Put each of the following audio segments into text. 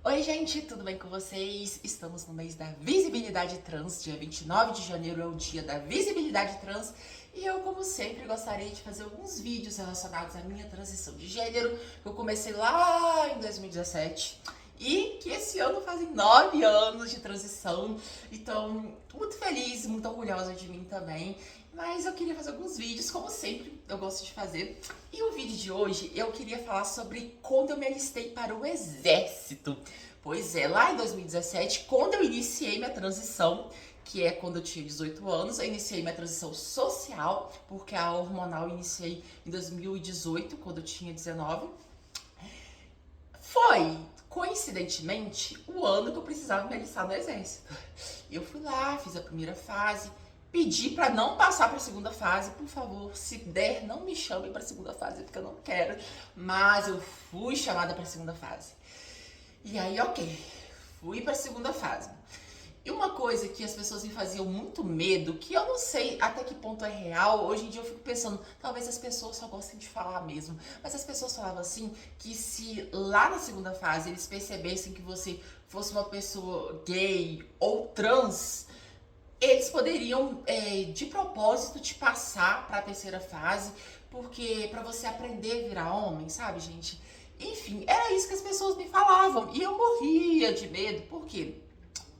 Oi, gente, tudo bem com vocês? Estamos no mês da visibilidade trans, dia 29 de janeiro é o dia da visibilidade trans e eu, como sempre, gostaria de fazer alguns vídeos relacionados à minha transição de gênero, que eu comecei lá em 2017 e que esse ano fazem 9 anos de transição, então tô muito feliz, muito orgulhosa de mim também. Mas eu queria fazer alguns vídeos, como sempre eu gosto de fazer. E o vídeo de hoje eu queria falar sobre quando eu me alistei para o exército. Pois é, lá em 2017, quando eu iniciei minha transição, que é quando eu tinha 18 anos, eu iniciei minha transição social, porque a hormonal eu iniciei em 2018, quando eu tinha 19. Foi, coincidentemente, o ano que eu precisava me alistar no exército. Eu fui lá, fiz a primeira fase, pedi pra não passar pra segunda fase, por favor, se der, não me chamem pra segunda fase, porque eu não quero. Mas eu fui chamada pra segunda fase. E aí, ok, fui pra segunda fase. E uma coisa que as pessoas me faziam muito medo, que eu não sei até que ponto é real, hoje em dia eu fico pensando, talvez as pessoas só gostem de falar mesmo, mas as pessoas falavam assim, que se lá na segunda fase eles percebessem que você fosse uma pessoa gay ou trans, eles poderiam, de propósito, te passar para a terceira fase, porque para você aprender a virar homem, sabe, gente? Enfim, era isso que as pessoas me falavam e eu morria de medo, porque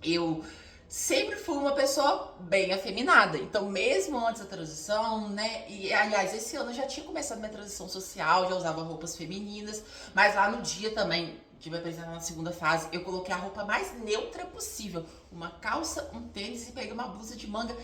eu sempre fui uma pessoa bem afeminada. Então, mesmo antes da transição, né? E aliás, esse ano eu já tinha começado minha transição social, já usava roupas femininas, mas lá no dia também de me apresentar na segunda fase, eu coloquei a roupa mais neutra possível. Uma calça, um tênis e peguei uma blusa de manga.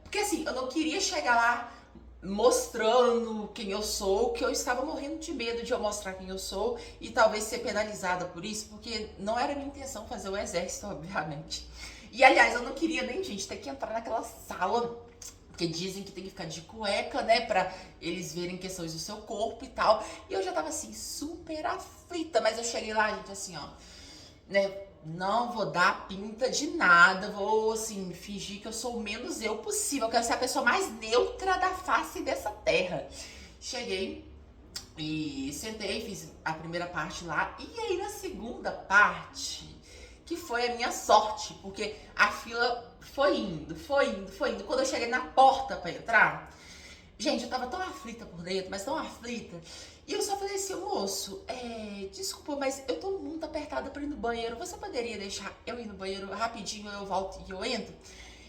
Porque assim, eu não queria chegar lá mostrando quem eu sou, que eu estava morrendo de medo de eu mostrar quem eu sou e talvez ser penalizada por isso, porque não era minha intenção fazer o exército, obviamente. E aliás, eu não queria nem, gente, ter que entrar naquela sala, porque dizem que tem que ficar de cueca, né, pra eles verem questões do seu corpo e tal. E eu já tava assim, super aflita, mas eu cheguei lá, gente, assim, ó, né? Não vou dar pinta de nada, vou assim, fingir que eu sou o menos eu possível, eu quero ser a pessoa mais neutra da face dessa terra. Cheguei e sentei, fiz a primeira parte lá, e aí na segunda parte, que foi a minha sorte, porque a fila foi indo, foi indo, foi indo. Quando eu cheguei na porta pra entrar, gente, eu tava tão aflita por dentro, mas tão aflita. E eu só falei assim, moço, desculpa, mas eu tô muito apertada pra ir no banheiro. Você poderia deixar eu ir no banheiro rapidinho, eu volto e eu entro?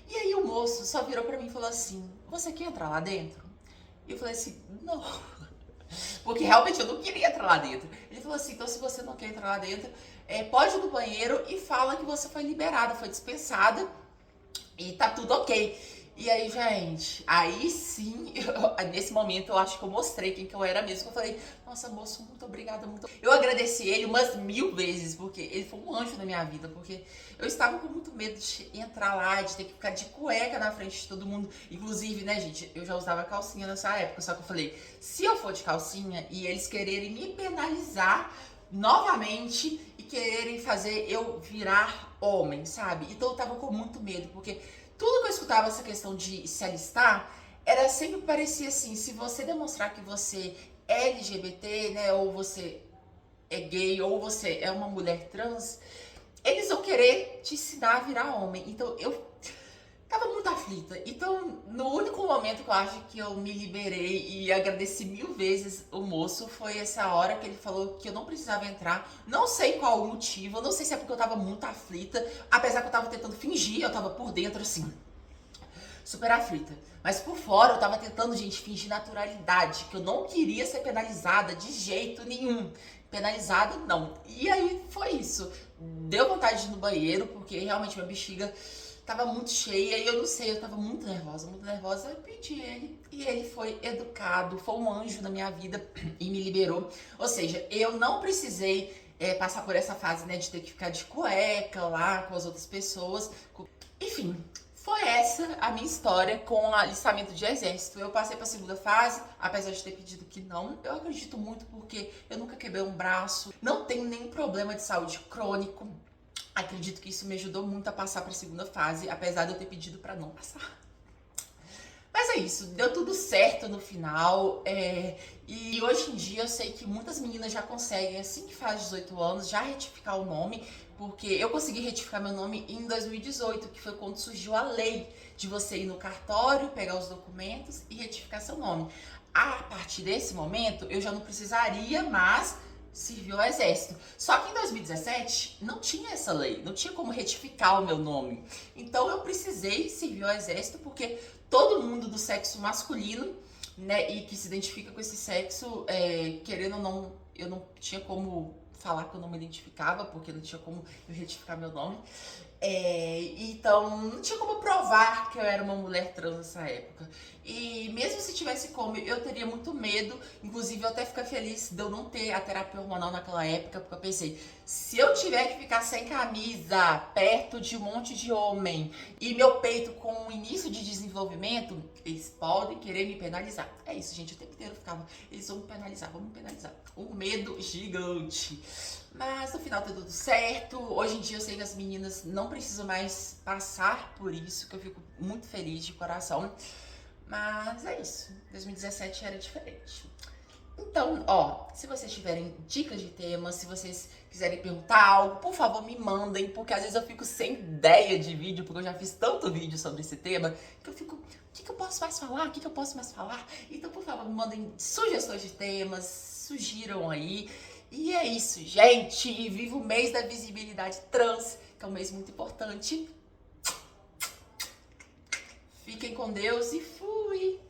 E aí o moço só virou pra mim e falou assim, você quer entrar lá dentro? E eu falei assim, não. Porque realmente eu não queria entrar lá dentro. Ele falou assim, então se você não quer entrar lá dentro, pode ir no banheiro e fala que você foi liberada, foi dispensada e tá tudo ok. E aí, gente, aí sim, nesse momento eu acho que eu mostrei quem que eu era mesmo. Eu falei, nossa, moço, muito obrigada, muito. Eu agradeci ele umas 1000 vezes, porque ele foi um anjo na minha vida, porque eu estava com muito medo de entrar lá, de ter que ficar de cueca na frente de todo mundo. Inclusive, né, gente, eu já usava calcinha nessa época, só que eu falei, se eu for de calcinha e eles quererem me penalizar novamente e quererem fazer eu virar homem, sabe? Então eu tava com muito medo, porque tudo que eu escutava essa questão de se alistar era sempre parecia assim, se você demonstrar que você é LGBT, né, ou você é gay, ou você é uma mulher trans, eles vão querer te ensinar a virar homem. Então eu tava muito aflita. Então, no único momento que eu acho que eu me liberei e agradeci 1000 vezes o moço foi essa hora que ele falou que eu não precisava entrar. Não sei qual o motivo, não sei se é porque eu tava muito aflita, apesar que eu tava tentando fingir, eu tava por dentro assim, super aflita. Mas por fora eu tava tentando, gente, fingir naturalidade, que eu não queria ser penalizada de jeito nenhum. Penalizada, não. E aí foi isso. Deu vontade de ir no banheiro, porque realmente minha bexiga tava muito cheia e eu não sei, eu tava muito nervosa. Eu pedi ele e ele foi educado, foi um anjo na minha vida e me liberou. Ou seja, eu não precisei passar por essa fase, né, de ter que ficar de cueca lá com as outras pessoas. Enfim, foi essa a minha história com o alistamento de exército. Eu passei para a segunda fase, apesar de ter pedido que não. Eu acredito muito porque eu nunca quebrei um braço, não tenho nenhum problema de saúde crônico. Acredito que isso me ajudou muito a passar para a segunda fase, apesar de eu ter pedido para não passar. Mas é isso, deu tudo certo no final. E hoje em dia eu sei que muitas meninas já conseguem, assim que faz 18 anos, já retificar o nome, porque eu consegui retificar meu nome em 2018, que foi quando surgiu a lei de você ir no cartório, pegar os documentos e retificar seu nome. A partir desse momento, eu já não precisaria mais servir ao exército. Só que em 2017 não tinha essa lei, não tinha como retificar o meu nome. Então eu precisei servir ao exército porque todo mundo do sexo masculino, né, e que se identifica com esse sexo, querendo ou não, eu não tinha como falar que eu não me identificava, porque não tinha como eu retificar meu nome. Então, não tinha como provar que eu era uma mulher trans nessa época. E mesmo se tivesse como, eu teria muito medo. Inclusive, eu até fico feliz de eu não ter a terapia hormonal naquela época, porque eu pensei, se eu tiver que ficar sem camisa, perto de um monte de homem, e meu peito com o início de desenvolvimento, eles podem querer me penalizar. É isso, gente, o tempo inteiro eu ficava, eles vão me penalizar, vão me penalizar. Um medo gigante. Mas no final tá tudo certo. Hoje em dia eu sei que as meninas não precisam mais passar por isso, que eu fico muito feliz de coração. Mas é isso. 2017 era diferente. Então, ó, se vocês tiverem dicas de temas, se vocês quiserem perguntar algo, por favor me mandem, porque às vezes eu fico sem ideia de vídeo, porque eu já fiz tanto vídeo sobre esse tema, que eu fico, o que eu posso mais falar? O que eu posso mais falar? Então, por favor, me mandem sugestões de temas, sugiram aí. E é isso, gente. E viva o mês da visibilidade trans, que é um mês muito importante. Fiquem com Deus e fui!